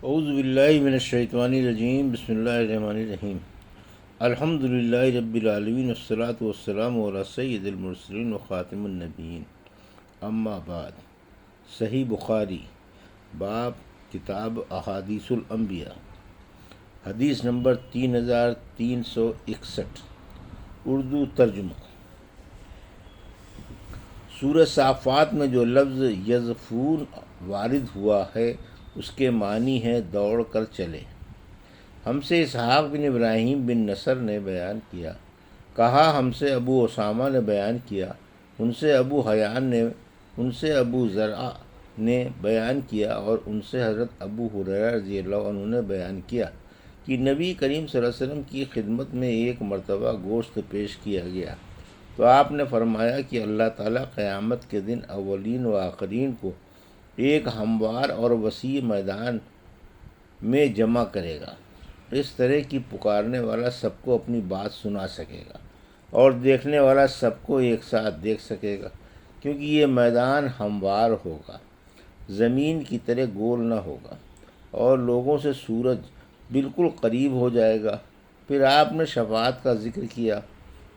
اعوذ باللہ من الشیطان الرجیم، بسم اللہ الرحمن الرحیم۔ الحمد للہ رب العالمین، والصلاة والسلام علی سید المرسلین وخاتم النبیین، اما بعد۔ صحیح بخاری، باب کتاب احادیث الانبیاء، حدیث نمبر 3361، اردو ترجمہ۔ سورہ صافات میں جو لفظ یزفون وارد ہوا ہے اس کے معنی ہے دوڑ کر چلے۔ ہم سے اسحاق بن ابراہیم بن نصر نے بیان کیا، کہا ہم سے ابو اسامہ نے بیان کیا، ان سے ابو حیان نے، ان سے ابو زرع نے بیان کیا، اور ان سے حضرت ابو ہریرہ رضی اللہ عنہ نے بیان کیا کہ نبی کریم صلی اللہ علیہ وسلم کی خدمت میں ایک مرتبہ گوشت پیش کیا گیا تو آپ نے فرمایا کہ اللہ تعالیٰ قیامت کے دن اولین و آخرین کو ایک ہموار اور وسیع میدان میں جمع کرے گا۔ اس طرح کی پکارنے والا سب کو اپنی بات سنا سکے گا اور دیکھنے والا سب کو ایک ساتھ دیکھ سکے گا، کیونکہ یہ میدان ہموار ہوگا، زمین کی طرح گول نہ ہوگا، اور لوگوں سے سورج بالکل قریب ہو جائے گا۔ پھر آپ نے شفاعت کا ذکر کیا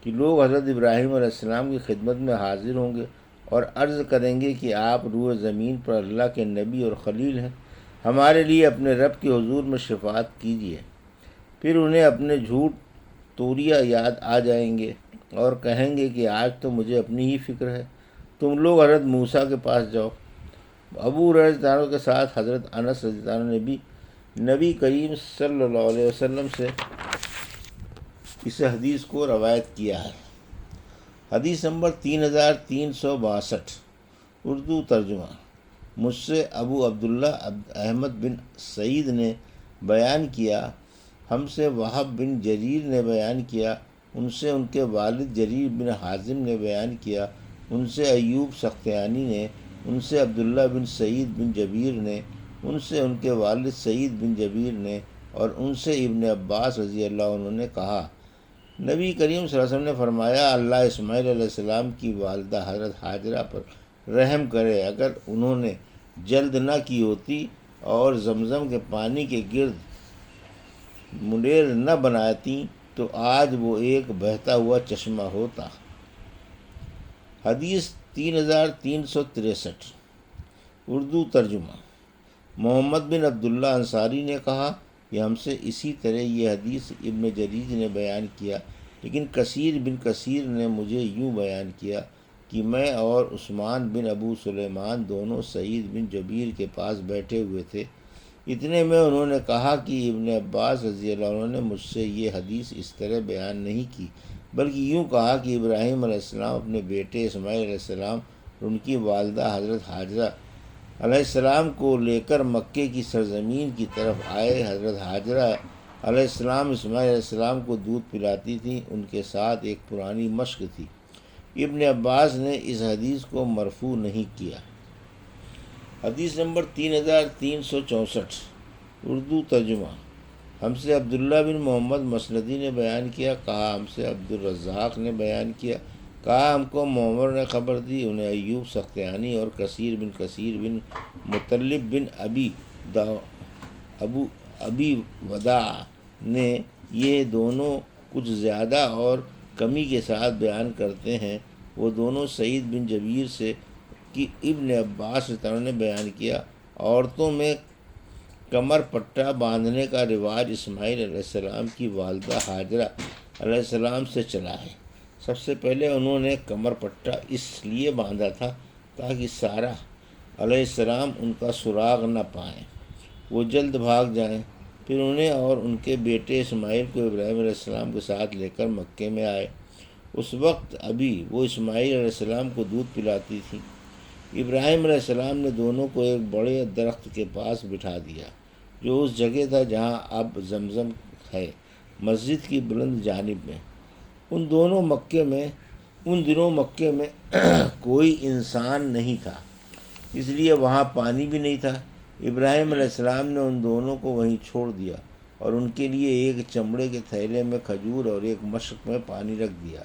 کہ لوگ حضرت ابراہیم علیہ السلام کی خدمت میں حاضر ہوں گے اور عرض کریں گے کہ آپ روح زمین پر اللہ کے نبی اور خلیل ہیں، ہمارے لیے اپنے رب کے حضور میں شفاعت کیجیے۔ پھر انہیں اپنے جھوٹ توریہ یاد آ جائیں گے اور کہیں گے کہ آج تو مجھے اپنی ہی فکر ہے، تم لوگ حضرت موسیٰ کے پاس جاؤ۔ ابو ہریرہ رضی اللہ عنہ کے ساتھ حضرت انس رضی اللہ عنہ نے بھی نبی کریم صلی اللہ علیہ وسلم سے اس حدیث کو روایت کیا ہے۔ حدیث نمبر 3362، اردو ترجمہ۔ مجھ سے ابو عبداللہ احمد بن سعید نے بیان کیا، ہم سے وہب بن جریر نے بیان کیا، ان سے ان کے والد جریر بن حازم نے بیان کیا، ان سے ایوب سختیانی نے، ان سے عبداللہ بن سعید بن جبیر نے، ان سے ان کے والد سعید بن جبیر نے، اور ان سے ابن عباس رضی اللہ عنہ نے کہا، نبی کریم صلی اللہ علیہ وسلم نے فرمایا، اللہ اسماعیل علیہ السلام کی والدہ حضرت ہاجرہ پر رحم کرے، اگر انہوں نے جلد نہ کی ہوتی اور زمزم کے پانی کے گرد منڈیر نہ بناتی تو آج وہ ایک بہتا ہوا چشمہ ہوتا۔ حدیث 3363، اردو ترجمہ۔ محمد بن عبداللہ انصاری نے کہا کہ ہم سے اسی طرح یہ حدیث ابن جریج نے بیان کیا، لیکن کثیر بن کثیر نے مجھے یوں بیان کیا کہ میں اور عثمان بن ابو سلیمان دونوں سعید بن جبیر کے پاس بیٹھے ہوئے تھے، اتنے میں انہوں نے کہا کہ ابن عباس رضی اللہ عنہ نے مجھ سے یہ حدیث اس طرح بیان نہیں کی، بلکہ یوں کہا کہ ابراہیم علیہ السلام اپنے بیٹے اسماعیل علیہ السلام اور ان کی والدہ حضرت ہاجرہ علیہ السلام کو لے کر مکے کی سرزمین کی طرف آئے۔ حضرت ہاجرہ علیہ السلام اسماعیل علیہ السلام کو دودھ پلاتی تھیں، ان کے ساتھ ایک پرانی مشق تھی۔ ابن عباس نے اس حدیث کو مرفوع نہیں کیا۔ حدیث نمبر 3364، اردو ترجمہ۔ ہم سے عبداللہ بن محمد مسندی نے بیان کیا، کہا ہم سے عبد الرزاق نے بیان کیا، کہا ہم کو معمر نے خبر دی، انہیں ایوب سختیانی اور کثیر بن مطلب بن ابی وداع نے، یہ دونوں کچھ زیادہ اور کمی کے ساتھ بیان کرتے ہیں، وہ دونوں سعید بن جبیر سے کہ ابن عباس رضی اللہ عنہ نے بیان کیا، عورتوں میں کمر پٹا باندھنے کا رواج اسماعیل علیہ السلام کی والدہ ہاجرہ علیہ السلام سے چلا ہے۔ سب سے پہلے انہوں نے کمر پٹا اس لیے باندھا تھا تاکہ سارہ علیہ السلام ان کا سراغ نہ پائیں، وہ جلد بھاگ جائیں۔ پھر انہیں اور ان کے بیٹے اسماعیل کو ابراہیم علیہ السلام کے ساتھ لے کر مکے میں آئے۔ اس وقت ابھی وہ اسماعیل علیہ السلام کو دودھ پلاتی تھی۔ ابراہیم علیہ السلام نے دونوں کو ایک بڑے درخت کے پاس بٹھا دیا جو اس جگہ تھا جہاں اب زمزم ہے، مسجد کی بلند جانب میں۔ ان دنوں مکے میں کوئی انسان نہیں تھا، اس لیے وہاں پانی بھی نہیں تھا۔ ابراہیم علیہ السلام نے ان دونوں کو وہیں چھوڑ دیا اور ان کے لیے ایک چمڑے کے تھیلے میں کھجور اور ایک مشق میں پانی رکھ دیا۔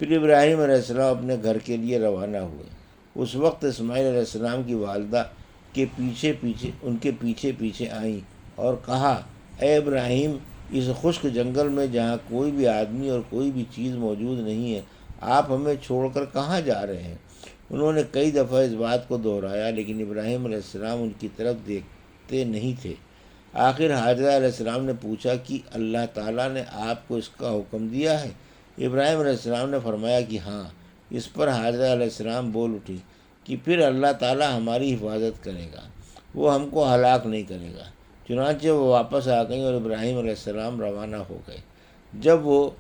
پھر ابراہیم علیہ السلام اپنے گھر کے لیے روانہ ہوئے۔ اس وقت اسماعیل علیہ السلام کی والدہ ان کے پیچھے پیچھے آئیں اور کہا، اے ابراہیم، اس خشک جنگل میں جہاں کوئی بھی آدمی اور کوئی بھی چیز موجود نہیں ہے، آپ ہمیں چھوڑ کر کہاں جا رہے ہیں؟ انہوں نے کئی دفعہ اس بات کو دہرایا، لیکن ابراہیم علیہ السلام ان کی طرف دیکھتے نہیں تھے۔ آخر حاجرہ علیہ السلام نے پوچھا کہ اللہ تعالیٰ نے آپ کو اس کا حکم دیا ہے؟ ابراہیم علیہ السلام نے فرمایا کہ ہاں۔ اس پر حاجرہ علیہ السلام بول اٹھی کہ پھر اللہ تعالیٰ ہماری حفاظت کرے گا، وہ ہم کو ہلاک نہیں کرے گا۔ چنانچہ وہ واپس آ گئیں اور ابراہیم علیہ السلام روانہ ہو گئے۔ جب وہ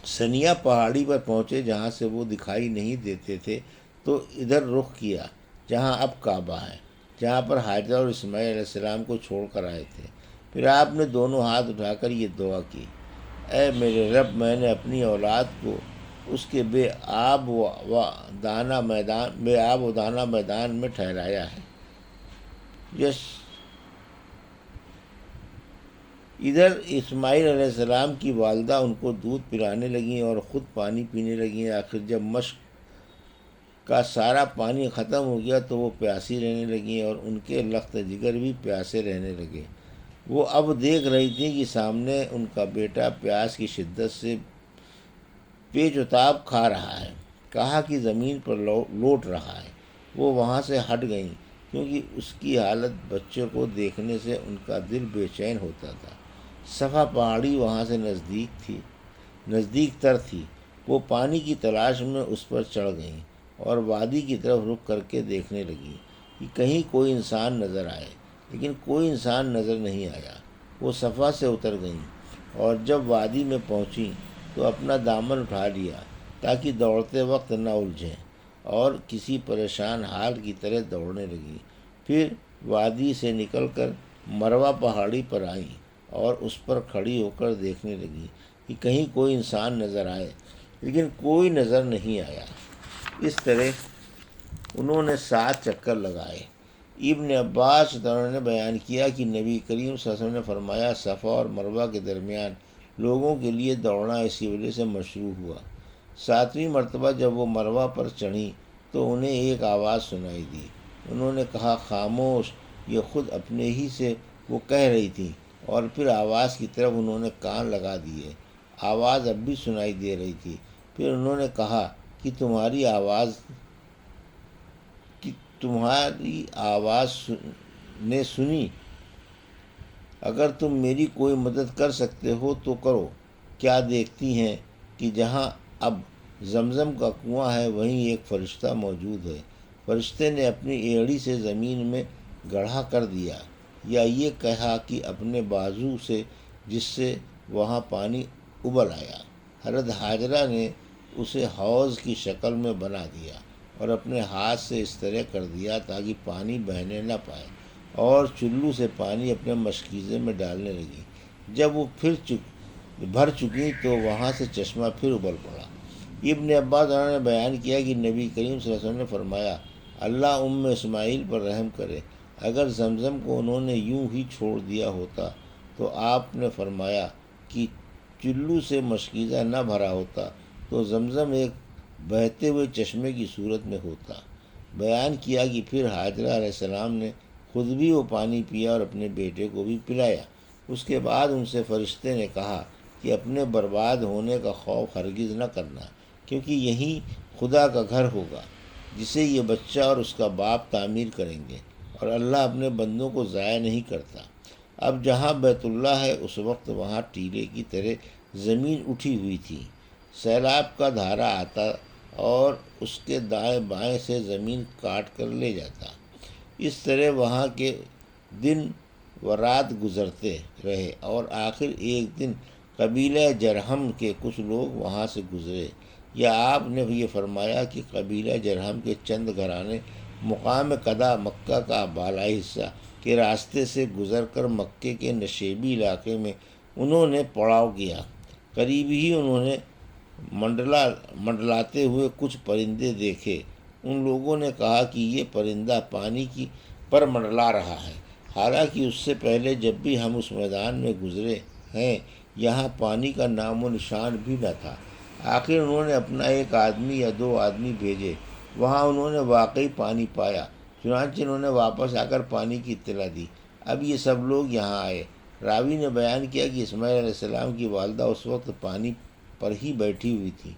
سنیا پہاڑی پر پہنچے جہاں سے وہ دکھائی نہیں دیتے تھے، تو ادھر رخ کیا جہاں اب کعبہ ہے، جہاں پر حاجرہ اور اسماعیل علیہ السلام کو چھوڑ کر آئے تھے۔ پھر آپ نے دونوں ہاتھ اٹھا کر یہ دعا کی، اے میرے رب، میں نے اپنی اولاد کو اس کے بے آب و دانہ میدان میں ٹھہرایا ہے۔ ادھر اسماعیل علیہ السلام کی والدہ ان کو دودھ پلانے لگیں اور خود پانی پینے لگیں۔ آخر جب مشق کا سارا پانی ختم ہو گیا تو وہ پیاسی رہنے لگیں اور ان کے لخت جگر بھی پیاسے رہنے لگے۔ وہ اب دیکھ رہی تھیں کہ سامنے ان کا بیٹا پیاس کی شدت سے پیچ و تاب کھا رہا ہے، کہا کہ زمین پر لوٹ رہا ہے۔ وہ وہاں سے ہٹ گئیں کیونکہ اس کی حالت بچے کو دیکھنے سے ان کا دل بے چین ہوتا تھا۔ صفا پہاڑی وہاں سے نزدیک تر تھی۔ وہ پانی کی تلاش میں اس پر چڑھ گئیں اور وادی کی طرف رخ کر کے دیکھنے لگیں کہ کہیں کوئی انسان نظر آئے، لیکن کوئی انسان نظر نہیں آیا۔ وہ صفا سے اتر گئیں اور جب وادی میں پہنچیں تو اپنا دامن اٹھا لیا تاکہ دوڑتے وقت نہ الجھیں، اور کسی پریشان حال کی طرح دوڑنے لگیں۔ پھر وادی سے نکل کر مروہ پہاڑی پر آئیں اور اس پر کھڑی ہو کر دیکھنے لگیں کہ کہیں کوئی انسان نظر آئے، لیکن کوئی نظر نہیں آیا۔ اس طرح انہوں نے 7 چکر لگائے۔ ابن عباس نے بیان کیا کہ نبی کریم صلی اللہ علیہ وسلم نے فرمایا، صفا اور مروہ کے درمیان لوگوں کے لیے دوڑنا اسی وجہ سے مشروع ہوا۔ 7ویں مرتبہ جب وہ مروہ پر چڑھیں تو انہیں ایک آواز سنائی دی۔ انہوں نے کہا، خاموش، یہ خود اپنے ہی سے وہ کہہ رہی تھیں، اور پھر آواز کی طرف انہوں نے کان لگا دیے۔ آواز اب بھی سنائی دے رہی تھی۔ پھر انہوں نے کہا کہ تمہاری آواز نے سنی، اگر تم میری کوئی مدد کر سکتے ہو تو کرو۔ کیا دیکھتی ہیں کہ جہاں اب زمزم کا کنواں ہے وہیں ایک فرشتہ موجود ہے۔ فرشتے نے اپنی ایڑی سے زمین میں گڑھا کر دیا، یا یہ کہا کہ اپنے بازو سے، جس سے وہاں پانی ابل آیا۔ حضرت حاجرہ نے اسے حوض کی شکل میں بنا دیا اور اپنے ہاتھ سے اس طرح کر دیا تاکہ پانی بہنے نہ پائے، اور چلو سے پانی اپنے مشکیزے میں ڈالنے لگی۔ جب وہ پھر بھر چکی تو وہاں سے چشمہ پھر ابل پڑا۔ ابن عباس نے بیان کیا کہ نبی کریم صلی اللہ علیہ وسلم نے فرمایا، اللہ اسماعیل پر رحم کرے، اگر زمزم کو انہوں نے یوں ہی چھوڑ دیا ہوتا تو آپ نے فرمایا کہ چلو سے مشکیزہ نہ بھرا ہوتا تو زمزم ایک بہتے ہوئے چشمے کی صورت میں ہوتا۔ بیان کیا کہ پھر حاجرہ علیہ السلام نے خود بھی وہ پانی پیا اور اپنے بیٹے کو بھی پلایا۔ اس کے بعد ان سے فرشتے نے کہا کہ اپنے برباد ہونے کا خوف ہرگز نہ کرنا، کیونکہ یہی خدا کا گھر ہوگا جسے یہ بچہ اور اس کا باپ تعمیر کریں گے، اور اللہ اپنے بندوں کو ضائع نہیں کرتا۔ اب جہاں بیت اللہ ہے اس وقت وہاں ٹیلے کی طرح زمین اٹھی ہوئی تھی۔ سیلاب کا دھارا آتا اور اس کے دائیں بائیں سے زمین کاٹ کر لے جاتا۔ اس طرح وہاں کے دن و رات گزرتے رہے، اور آخر ایک دن قبیلہ جرہم کے کچھ لوگ وہاں سے گزرے، یا آپ نے یہ فرمایا کہ قبیلہ جرہم کے چند گھرانے مقام قدا، مکہ کا بالائی حصہ کے راستے سے گزر کر مکے کے نشیبی علاقے میں انہوں نے پڑاؤ کیا۔ قریب ہی انہوں نے منڈلاتے ہوئے کچھ پرندے دیکھے۔ ان لوگوں نے کہا کہ یہ پرندہ پانی پر منڈلا رہا ہے، حالانکہ اس سے پہلے جب بھی ہم اس میدان میں گزرے ہیں یہاں پانی کا نام و نشان بھی نہ تھا۔ آخر انہوں نے اپنا ایک آدمی یا 2 آدمی بھیجے، وہاں انہوں نے واقعی پانی پایا، چنانچہ انہوں نے واپس آ کر پانی کی اطلاع دی۔ اب یہ سب لوگ یہاں آئے۔ راوی نے بیان کیا کہ اسماعیل علیہ السلام کی والدہ اس وقت پانی پر ہی بیٹھی ہوئی تھی۔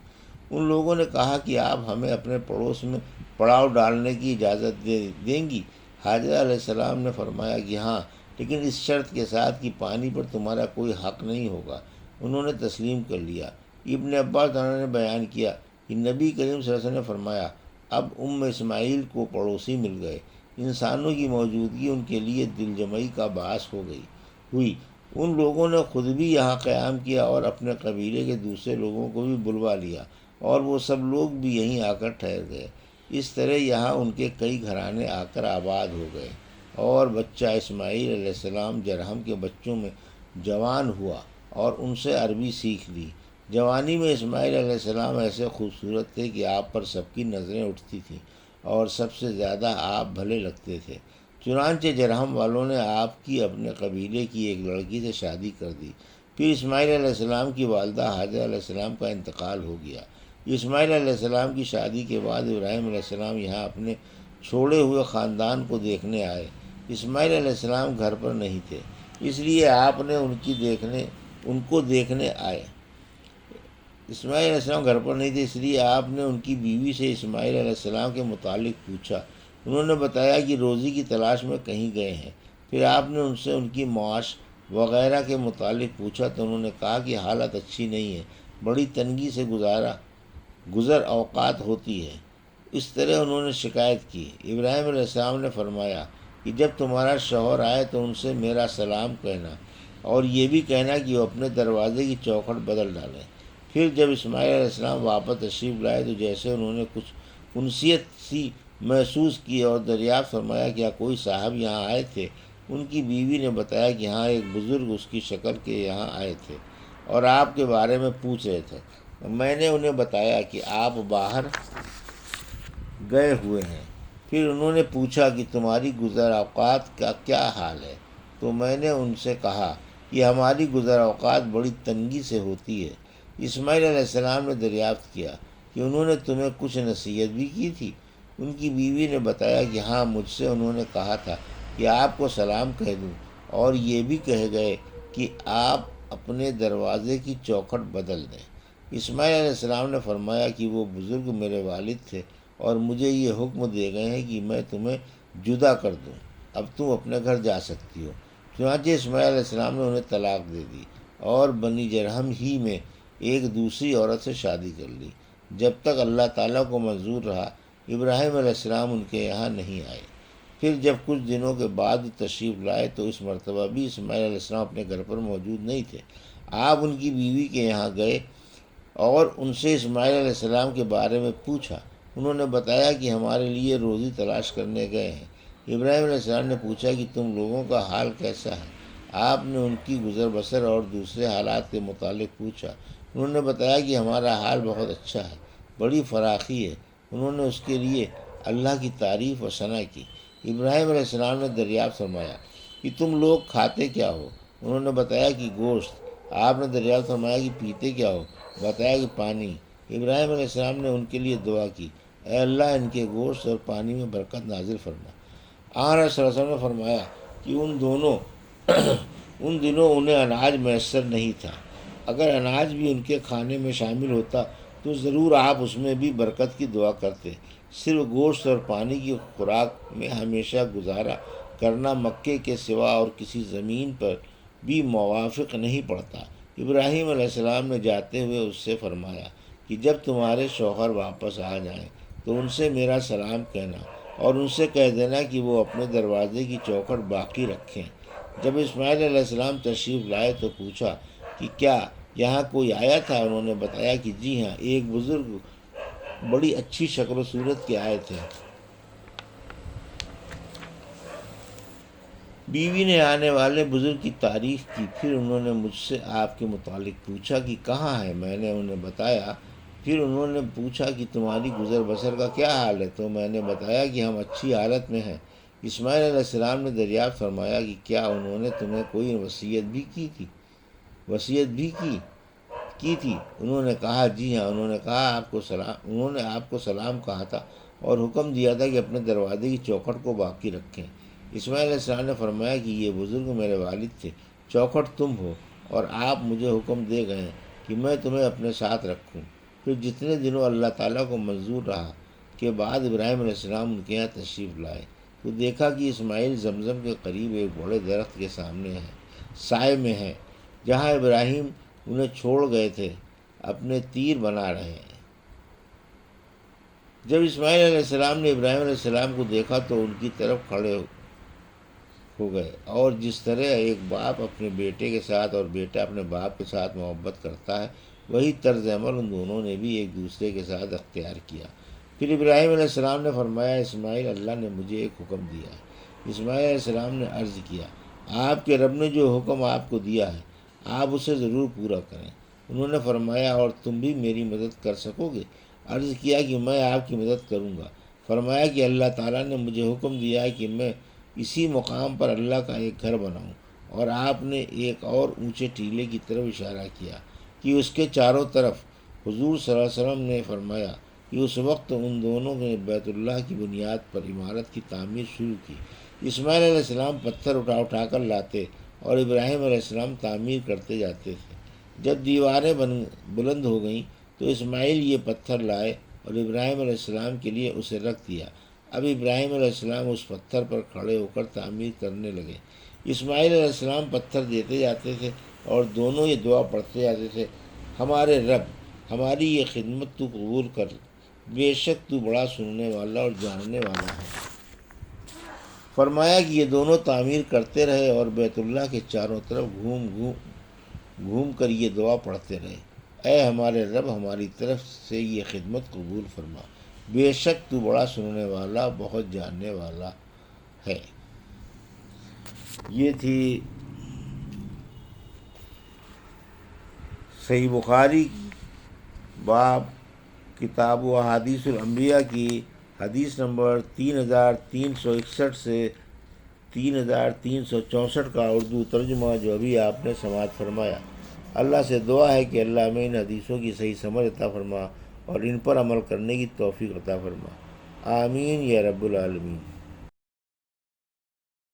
ان لوگوں نے کہا کہ آپ ہمیں اپنے پڑوس میں پڑاؤ ڈالنے کی اجازت دیں گی؟ حاجرہ علیہ السلام نے فرمایا کہ ہاں، لیکن اس شرط کے ساتھ کہ پانی پر تمہارا کوئی حق نہیں ہوگا۔ انہوں نے تسلیم کر لیا۔ ابن عباس نے بیان کیا کہ نبی کریم صلی اللہ علیہ وسلم نے فرمایا، اب اسماعیل کو پڑوسی مل گئے۔ انسانوں کی موجودگی ان کے لیے دل جمعی کا باعث ہوئی۔ ان لوگوں نے خود بھی یہاں قیام کیا اور اپنے قبیلے کے دوسرے لوگوں کو بھی بلوا لیا، اور وہ سب لوگ بھی یہیں آ کر ٹھہر گئے۔ اس طرح یہاں ان کے کئی گھرانے آ کر آباد ہو گئے، اور بچہ اسماعیل علیہ السلام جرہم کے بچوں میں جوان ہوا اور ان سے عربی سیکھ لی۔ جوانی میں اسماعیل علیہ السلام ایسے خوبصورت تھے کہ آپ پر سب کی نظریں اٹھتی تھیں، اور سب سے زیادہ آپ بھلے لگتے تھے۔ چنانچہ جرہم والوں نے آپ کی اپنے قبیلے کی ایک لڑکی سے شادی کر دی۔ پھر اسماعیل علیہ السلام کی والدہ حاجرہ علیہ السلام کا انتقال ہو گیا۔ اسماعیل علیہ السلام کی شادی کے بعد ابراہیم علیہ السلام یہاں اپنے چھوڑے ہوئے خاندان کو دیکھنے آئے۔ اسماعیل علیہ السلام گھر پر نہیں تھے، اس لیے آپ نے ان کو دیکھنے آئے۔ اسماعیل علیہ السلام گھر پر نہیں تھے، اس لیے آپ نے ان کی بیوی سے اسماعیل علیہ السلام کے متعلق پوچھا۔ انہوں نے بتایا کہ روزی کی تلاش میں کہیں گئے ہیں۔ پھر آپ نے ان سے ان کی معاش وغیرہ کے متعلق پوچھا تو انہوں نے کہا کہ حالت اچھی نہیں ہے، بڑی تنگی سے گزر اوقات ہوتی ہے۔ اس طرح انہوں نے شکایت کی۔ ابراہیم علیہ السلام نے فرمایا کہ جب تمہارا شوہر آئے تو ان سے میرا سلام کہنا، اور یہ بھی کہنا کہ وہ اپنے دروازے کی چوکھٹ بدل ڈالیں۔ پھر جب اسماعیل علیہ السلام واپس تشریف لائے تو جیسے انہوں نے کچھ انسیت سی محسوس کی اور دریافت فرمایا کیا کوئی صاحب یہاں آئے تھے؟ ان کی بیوی نے بتایا کہ ہاں، ایک بزرگ اس کی شکل کے یہاں آئے تھے اور آپ کے بارے میں پوچھ رہے تھے۔ میں نے انہیں بتایا کہ آپ باہر گئے ہوئے ہیں۔ پھر انہوں نے پوچھا کہ تمہاری گزر اوقات کا کیا حال ہے؟ تو میں نے ان سے کہا کہ ہماری گزر اوقات بڑی تنگی سے ہوتی ہے۔ اسماعیل علیہ السلام نے دریافت کیا کہ انہوں نے تمہیں کچھ نصیحت بھی کی تھی؟ ان کی بیوی نے بتایا کہ ہاں، مجھ سے انہوں نے کہا تھا کہ آپ کو سلام کہہ دوں، اور یہ بھی کہہ گئے کہ آپ اپنے دروازے کی چوکھٹ بدل دیں۔ اسماعیل علیہ السلام نے فرمایا کہ وہ بزرگ میرے والد تھے اور مجھے یہ حکم دے گئے ہیں کہ میں تمہیں جدا کر دوں، اب تم اپنے گھر جا سکتی ہو۔ چنانچہ اسماعیل علیہ السلام نے انہیں طلاق دے دی اور بنی جرہم ہی میں ایک دوسری عورت سے شادی کر لی۔ جب تک اللہ تعالیٰ کو منظور رہا، ابراہیم علیہ السلام ان کے یہاں نہیں آئے۔ پھر جب کچھ دنوں کے بعد تشریف لائے تو اس مرتبہ بھی اسماعیل علیہ السلام اپنے گھر پر موجود نہیں تھے۔ آپ ان کی بیوی کے یہاں گئے اور ان سے اسماعیل علیہ السلام کے بارے میں پوچھا۔ انہوں نے بتایا کہ ہمارے لیے روزی تلاش کرنے گئے ہیں۔ ابراہیم علیہ السلام نے پوچھا کہ تم لوگوں کا حال کیسا ہے؟ آپ نے ان کی گزر بسر اور دوسرے حالات کے متعلق پوچھا۔ انہوں نے بتایا کہ ہمارا حال بہت اچھا ہے، بڑی فراخی ہے۔ انہوں نے اس کے لیے اللہ کی تعریف و ثنا کی۔ ابراہیم علیہ السلام نے دریافت فرمایا کہ تم لوگ کھاتے کیا ہو؟ انہوں نے بتایا کہ گوشت۔ آپ نے دریافت فرمایا کہ پیتے کیا ہو؟ بتایا کہ پانی۔ ابراہیم علیہ السلام نے ان کے لیے دعا کی، اے اللہ، ان کے گوشت اور پانی میں برکت نازل فرما۔ آن صلی اللہ علیہ وسلم نے فرمایا کہ ان دنوں انہیں اناج میسر نہیں تھا۔ اگر اناج بھی ان کے کھانے میں شامل ہوتا تو ضرور آپ اس میں بھی برکت کی دعا کرتے۔ صرف گوشت اور پانی کی خوراک میں ہمیشہ گزارا کرنا مکے کے سوا اور کسی زمین پر بھی موافق نہیں پڑتا۔ ابراہیم علیہ السلام نے جاتے ہوئے اس سے فرمایا کہ جب تمہارے شوہر واپس آ جائیں تو ان سے میرا سلام کہنا، اور ان سے کہہ دینا کہ وہ اپنے دروازے کی چوکھٹ باقی رکھیں۔ جب اسماعیل علیہ السلام تشریف لائے تو پوچھا کہ کیا یہاں کوئی آیا تھا؟ انہوں نے بتایا کہ جی ہاں، ایک بزرگ بڑی اچھی شکل و صورت کے آئے تھے۔ بیوی نے آنے والے بزرگ کی تعریف کی۔ پھر انہوں نے مجھ سے آپ کے متعلق پوچھا کہ کہاں ہے؟ میں نے انہیں بتایا۔ پھر انہوں نے پوچھا کہ تمہاری گزر بسر کا کیا حال ہے؟ تو میں نے بتایا کہ ہم اچھی حالت میں ہیں۔ اسماعیل علیہ السلام نے دریافت فرمایا کہ کیا انہوں نے تمہیں کوئی وصیت بھی کی تھی؟ انہوں نے کہا جی ہاں۔ انہوں نے آپ کو سلام کہا تھا اور حکم دیا تھا کہ اپنے دروازے کی چوکھٹ کو باقی رکھیں۔ اسماعیل علیہ السلام نے فرمایا کہ یہ بزرگ میرے والد تھے، چوکھٹ تم ہو، اور آپ مجھے حکم دے گئے ہیں کہ میں تمہیں اپنے ساتھ رکھوں۔ پھر جتنے دنوں اللہ تعالیٰ کو منظور رہا کے بعد ابراہیم علیہ السلام ان کے یہاں تشریف لائے تو دیکھا کہ اسماعیل زمزم کے قریب ایک بڑے درخت کے سامنے ہے، سائے میں ہے، جہاں ابراہیم انہیں چھوڑ گئے تھے، اپنے تیر بنا رہے ہیں۔ جب اسماعیل علیہ السلام نے ابراہیم علیہ السلام کو دیکھا تو ان کی طرف کھڑے ہو گئے، اور جس طرح ایک باپ اپنے بیٹے کے ساتھ اور بیٹا اپنے باپ کے ساتھ محبت کرتا ہے، وہی طرز عمل ان دونوں نے بھی ایک دوسرے کے ساتھ اختیار کیا۔ پھر ابراہیم علیہ السلام نے فرمایا، اسماعیل، اللہ نے مجھے ایک حکم دیا ہے۔ اسماعیل علیہ السلام نے عرض کیا، آپ کے رب نے جو حکم آپ کو دیا ہے آپ اسے ضرور پورا کریں۔ انہوں نے فرمایا، اور تم بھی میری مدد کر سکو گے؟ عرض کیا کہ میں آپ کی مدد کروں گا۔ فرمایا کہ اللہ تعالیٰ نے مجھے حکم دیا ہے کہ میں اسی مقام پر اللہ کا ایک گھر بناؤں، اور آپ نے ایک اور اونچے ٹیلے کی طرف اشارہ کیا کہ اس کے چاروں طرف۔ حضور صلی اللہ علیہ وسلم نے فرمایا کہ اس وقت ان دونوں نے بیت اللہ کی بنیاد پر عمارت کی تعمیر شروع کی۔ اسماعیل علیہ السلام پتھر اٹھا اٹھا کر لاتے اور ابراہیم علیہ السلام تعمیر کرتے جاتے تھے۔ جب دیواریں بلند ہو گئیں تو اسماعیل یہ پتھر لائے اور ابراہیم علیہ السلام کے لیے اسے رکھ دیا۔ اب ابراہیم علیہ السلام اس پتھر پر کھڑے ہو کر تعمیر کرنے لگے۔ اسماعیل علیہ السلام پتھر دیتے جاتے تھے اور دونوں یہ دعا پڑھتے جاتے تھے، ہمارے رب، ہماری یہ خدمت تو قبول کر، بے شک تو بڑا سننے والا اور جاننے والا ہے۔ فرمایا کہ یہ دونوں تعمیر کرتے رہے اور بیت اللہ کے چاروں طرف گھوم کر یہ دعا پڑھتے رہے، اے ہمارے رب، ہماری طرف سے یہ خدمت قبول فرما، بے شک تو بڑا سننے والا، بہت جاننے والا ہے۔ یہ تھی صحیح بخاری باب کتاب و احادیث الانبیاء کی حدیث نمبر 3361 سے 3364 کا اردو ترجمہ جو ابھی آپ نے سماعت فرمایا۔ اللہ سے دعا ہے کہ اللہ ہمیں ان حدیثوں کی صحیح سمجھ عطا فرما اور ان پر عمل کرنے کی توفیق عطا فرما، آمین یا رب العالمین۔